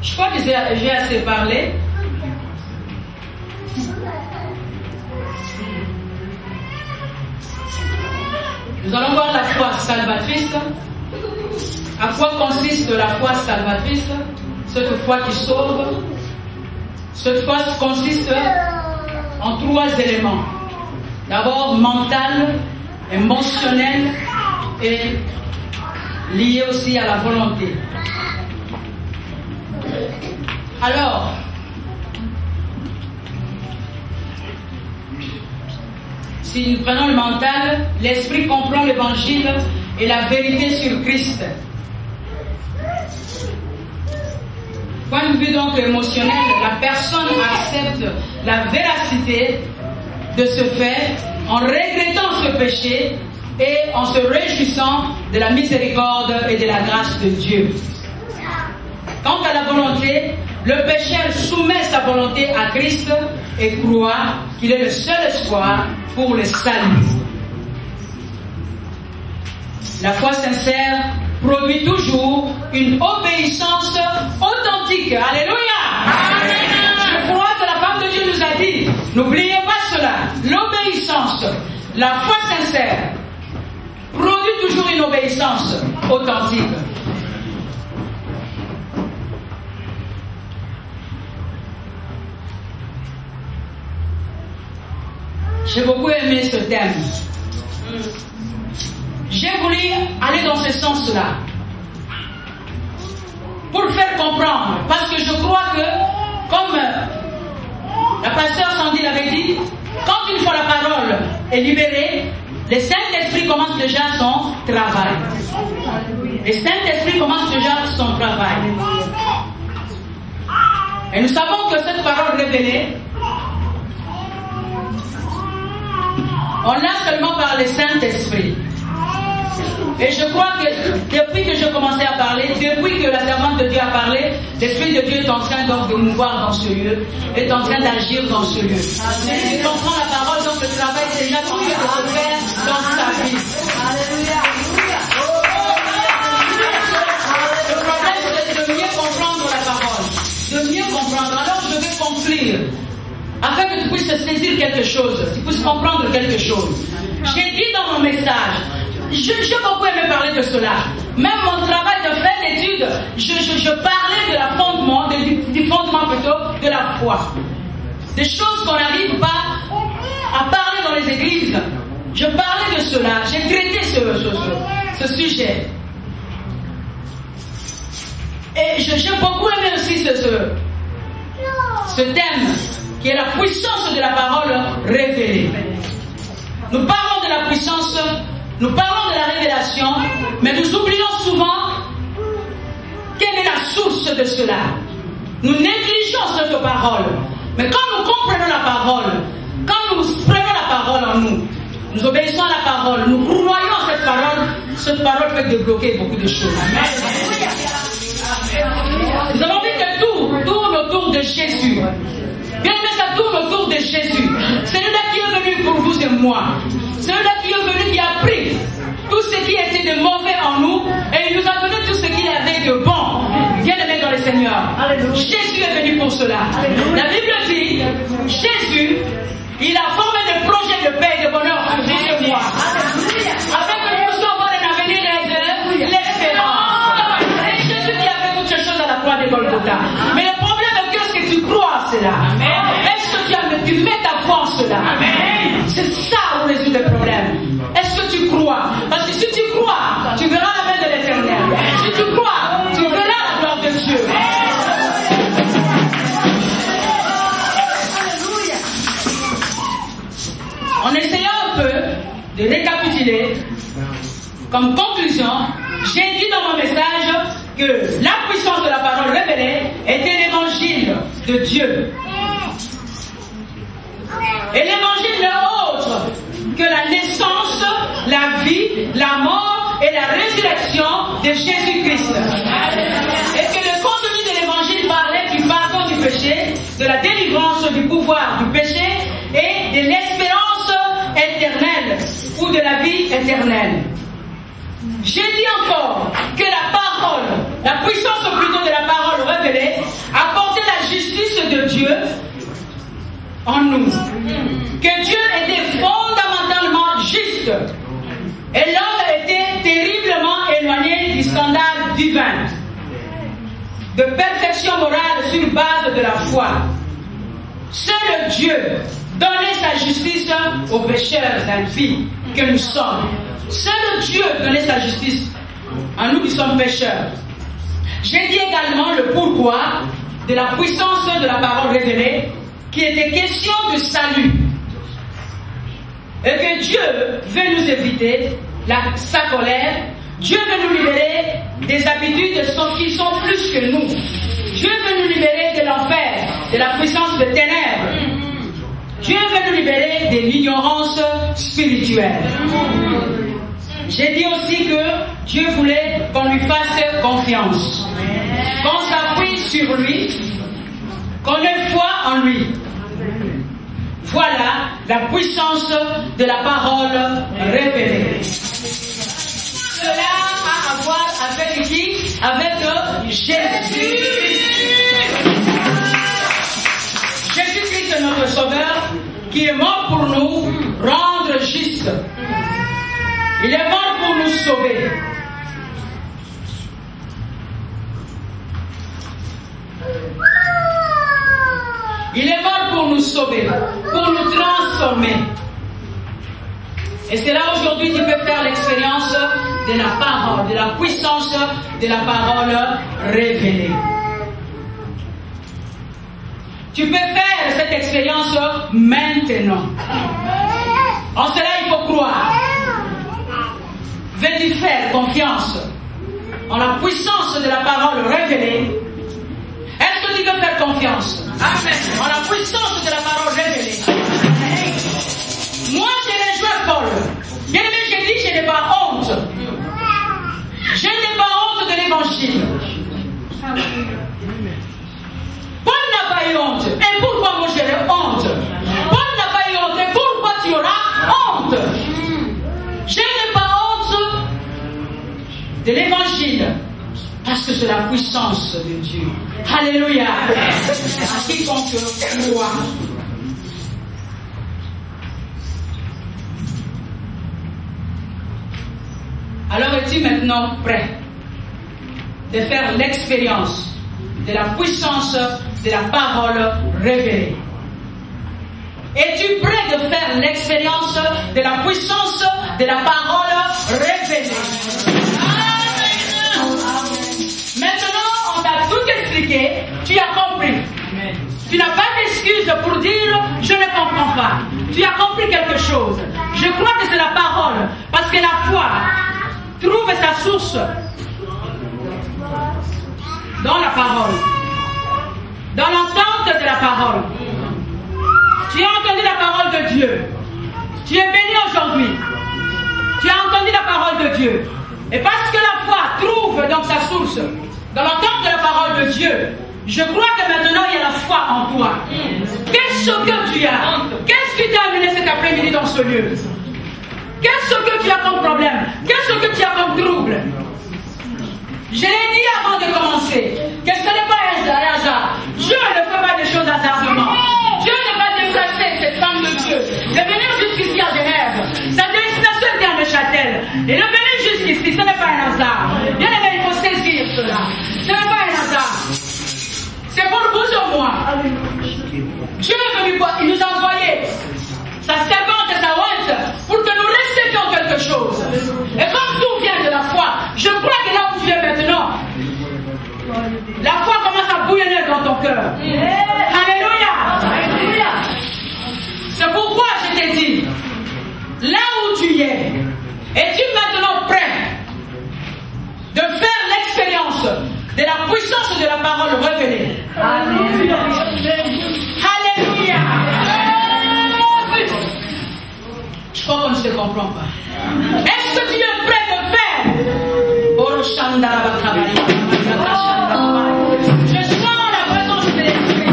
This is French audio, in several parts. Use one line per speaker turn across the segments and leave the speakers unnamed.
Je crois que j'ai assez parlé. Nous allons voir la foi salvatrice. À quoi consiste la foi salvatrice? Cette foi qui sauve. Cette foi consiste en 3 éléments. D'abord mental, émotionnel et lié aussi à la volonté. Alors, si nous prenons le mental, l'esprit comprend l'évangile et la vérité sur Christ. Point de vue donc émotionnel, la personne accepte la véracité de ce fait en regrettant ce péché et en se réjouissant de la miséricorde et de la grâce de Dieu. Quant à la volonté, le pécheur soumet sa volonté à Christ et croit qu'il est le seul espoir pour le salut. La foi sincère produit toujours une obéissance authentique. Alléluia! Je crois que la parole de Dieu nous a dit, n'oubliez pas cela, l'obéissance, la foi sincère produit toujours une obéissance authentique. J'ai beaucoup aimé ce thème. J'ai voulu aller dans ce sens-là pour le faire comprendre, parce que je crois que, comme la pasteur Sandy l'avait dit, quand une fois la parole est libérée, le Saint-Esprit commence déjà son travail. Le Saint-Esprit commence déjà son travail. Et nous savons que cette parole révélée, on l'a seulement par le Saint-Esprit. Et je crois que depuis que j'ai commencé à parler, depuis que la servante de Dieu a parlé, l'Esprit de Dieu est en train donc de mouvoir dans ce lieu, est en train d'agir dans ce lieu. Celui qui comprend la parole, donc le travail déjà commencé à se faire dans sa vie. Alléluia. Le problème, c'est de mieux comprendre la parole, de mieux comprendre. Alors je vais conclure, afin que tu puisses saisir quelque chose, que tu puisses comprendre quelque chose. J'ai dit dans mon message, j'ai beaucoup aimé parler de cela. Même mon travail de fin d'études, je parlais de la fondement, du fondement plutôt de la foi. Des choses qu'on n'arrive pas à parler dans les églises. Je parlais de cela, j'ai traité ce sujet. Et j'ai beaucoup aimé aussi ce thème, qui est la puissance de la parole révélée. Nous parlons de la puissance, nous parlons de la révélation, mais nous oublions souvent quelle est la source de cela. Nous négligeons cette parole. Mais quand nous comprenons la parole, quand nous prenons la parole en nous, nous obéissons à la parole, nous croyons à cette parole peut débloquer beaucoup de choses. Nous avons vu que tout tourne autour de Jésus. Bien aimé, ça tourne autour de Jésus. Celui-là qui est venu pour vous et moi. Celui-là qui est venu, qui a pris tout ce qui était de mauvais en nous et il nous a donné tout ce qu'il avait de bon. Bien aimé dans le Seigneur. Jésus est venu pour cela. La Bible dit, Jésus, il a formé des projets de paix et de bonheur pour vous et moi. Afin que nous puissions avoir un avenir et de l'espérance. C'est Jésus qui a fait toutes ces choses à la croix de Golgotha. Mais le problème est que est-ce que tu crois à cela? Est-ce que tu mets ta foi en cela? C'est ça où résout le problème. Est-ce que tu crois? Parce que si tu crois, tu verras la main de l'Éternel. Si tu crois, tu verras la gloire de Dieu. En essayant un peu de récapituler, comme conclusion, j'ai dit dans mon message que la puissance de la parole révélée était l'évangile de Dieu. Et l'évangile n'est autre que la naissance, la vie, la mort et la résurrection de Jésus-Christ. Et que le contenu de l'évangile parlait du pardon du péché, de la délivrance du pouvoir du péché et de l'espérance éternelle ou de la vie éternelle. J'ai dit encore que la parole, la puissance plutôt de la parole révélée besoin de perfection morale sur base de la foi. Seul Dieu donnait sa justice aux pécheurs impies que nous sommes. Seul Dieu donnait sa justice à nous qui sommes pécheurs. J'ai dit également le pourquoi de la puissance de la parole révélée, qui était question de salut. Et que Dieu veut nous éviter sa colère. Dieu veut nous libérer des habitudes qui sont plus que nous. Dieu veut nous libérer de l'enfer, de la puissance des ténèbres. Dieu veut nous libérer de l'ignorance spirituelle. J'ai dit aussi que Dieu voulait qu'on lui fasse confiance, qu'on s'appuie sur lui, qu'on ait foi en lui. Voilà la puissance de la parole révélée. Cela a à voir avec qui? Avec Jésus. Jésus-Christ est notre Sauveur, qui est mort pour nous rendre juste. Il est mort pour nous sauver. Il est mort pour nous sauver, pour nous transformer. Et c'est là aujourd'hui que tu peux faire l'expérience de la parole, de la puissance de la parole révélée. Tu peux faire cette expérience maintenant. En cela, il faut croire. Veux-tu faire confiance en la puissance de la parole révélée? Est-ce que tu veux faire confiance en la puissance de la parole révélée? Moi, je rejoins Paul. Bien aimé, j'ai dit, je n'ai pas honte. Je n'ai pas honte de l'évangile. Paul n'a pas eu honte. Et pourquoi moi j'aurais honte? Paul n'a pas eu honte. Et pourquoi tu auras honte? Je n'ai pas honte de l'évangile. Parce que c'est la puissance de Dieu. Alléluia. À quiconque croit. Alors es-tu maintenant prêt de faire l'expérience de la puissance de la parole révélée? Es-tu prêt de faire l'expérience de la puissance de la parole révélée? Maintenant, on t'a tout expliqué, tu as compris. Tu n'as pas d'excuse pour dire je ne comprends pas. Tu as compris quelque chose. Je crois que c'est la parole, parce que la foi trouve sa source dans la parole, dans l'entente de la parole. Tu as entendu la parole de Dieu. Tu es béni aujourd'hui. Tu as entendu la parole de Dieu. Et parce que la foi trouve donc sa source dans l'entente de la parole de Dieu, je crois que maintenant il y a la foi en toi. Qu'est-ce que tu as? Qu'est-ce qui t'a amené cet après-midi dans ce lieu? Qu'est-ce que tu as comme problème? Qu'est-ce que tu as comme trouble? Je l'ai dit avant de commencer que ce n'est pas un hasard. Dieu ne fait pas des choses hasardement. Dieu ne va déplacer cette femme de Dieu de venir jusqu'ici à Genève. Sa destination était à Neuchâtel. Et de venir jusqu'ici, ce n'est pas un hasard. Bien aimé, il faut saisir cela. Ce n'est pas un hasard. C'est pour vous et moi. Dieu est venu, il nous a envoyé sa servante et sa ointe pour que nous recevions quelque chose. Et comme tout vient de la foi, je crois que là où tu es maintenant, la foi commence à bouillonner dans ton cœur. Alléluia. Alléluia. C'est pourquoi je t'ai dit, là où tu es, es-tu maintenant prêt de faire l'expérience de la puissance de la parole révélée? Alléluia. Alléluia. Je crois qu'on ne se comprend pas. Est-ce que tu es prêt de faire? Je sens la présence de l'Esprit.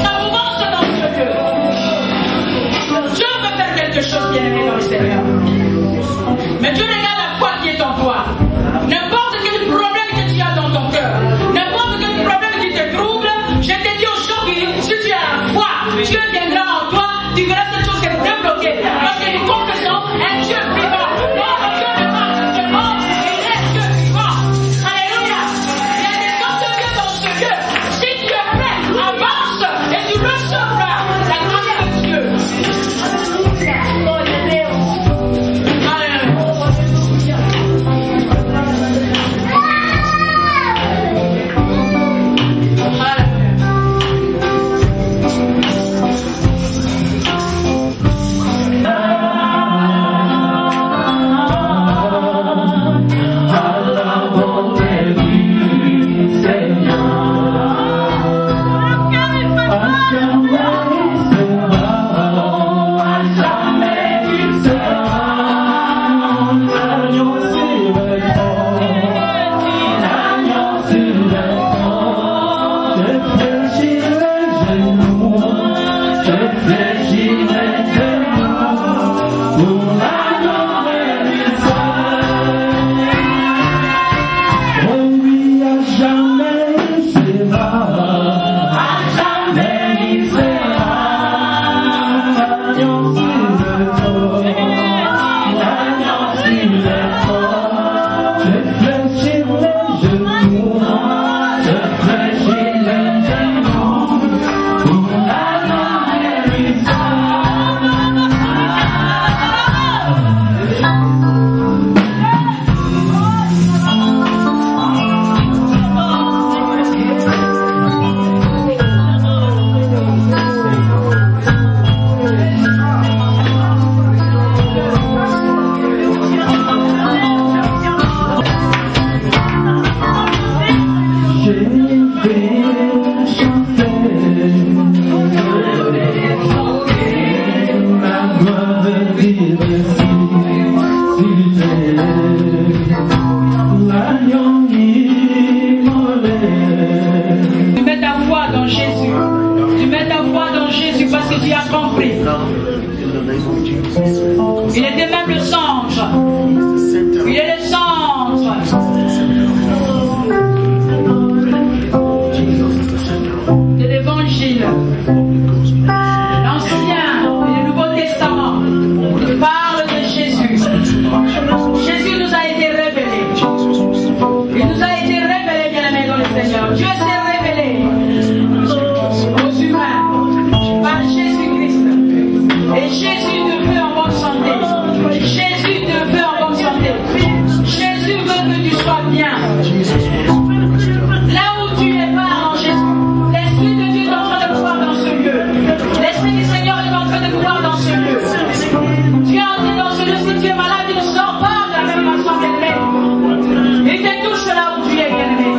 Ça avance dans ce lieu. Dieu veut faire quelque chose bien aimé dans le Seigneur. Mais Dieu regarde la foi qui est en toi. N'importe quel problème que tu as dans ton cœur, n'importe quel problème qui te trouble, je te dis aujourd'hui, si tu as la foi, Dieu viendra en toi, tu verras cette chose se débloquer. Parce que nous confessons un Dieu vivant. Non, un Dieu vivant, c'est bon, il est Dieu vivant. Alléluia. Il était même le centre. Il est le centre. De l'évangile. L'Ancien et le Nouveau Testament parlent de Jésus. Jésus nous a été révélé. Il nous a été révélé, bien-aimés dans le Seigneur. Dieu s'est révélé aux humains par Jésus-Christ. Et Jésus te veut en bonne santé. Jésus te veut en bonne santé. Jésus veut que tu sois bien. Là où tu es pas en Jésus, l'Esprit de Dieu est en train de pouvoir dans ce lieu. L'Esprit du Seigneur est en train de pouvoir dans ce lieu. Tu es entré dans ce lieu, si tu es malade, tu ne sors pas de la même façon qu'elle est. Il te touche là où tu es, bien-aimé.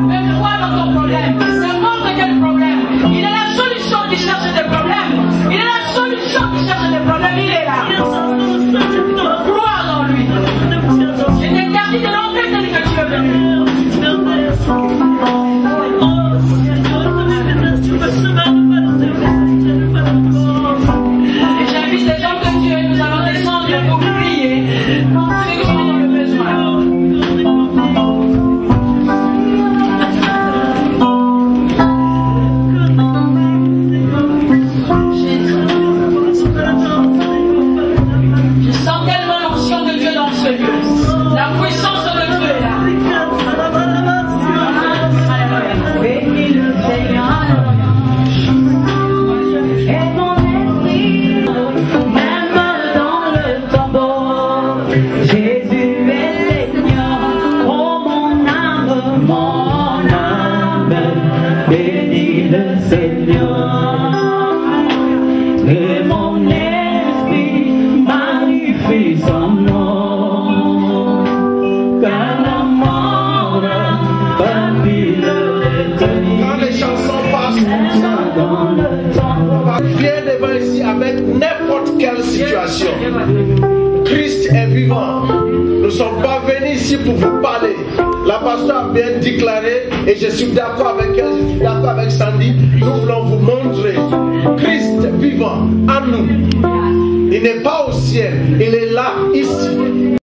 Même toi dans ton problème, n'importe quel problème, il est la solution qui cherche des problèmes. Il est la solution qui cherche des problèmes, il est là. Crois en lui. Je t'interdis de l'entrer tel que tu es venu. Et j'invite les gens de Dieu, nous allons descendre pour prier ceux qui sont dans le besoin. Je sens tellement l'onction de Dieu dans ce lieu. La puissance de Dieu est là. Bénis le Seigneur. Et mon esprit, même dans le tombeau, Jésus est Seigneur. Oh mon âme, bénis le Seigneur. Et mon esprit magnifie son nom, car la mort parmi le détenu.
Quand les chansons passent comme ça, viens devant ici avec n'importe quelle situation. Christ est vivant. Nous ne sommes pas venus ici pour vous parler. La pasteur a bien déclaré, et je suis d'accord avec elle, je suis d'accord avec Sandy. Nous voulons vous montrer Christ vivant en nous. Il n'est pas au ciel, il est là, ici.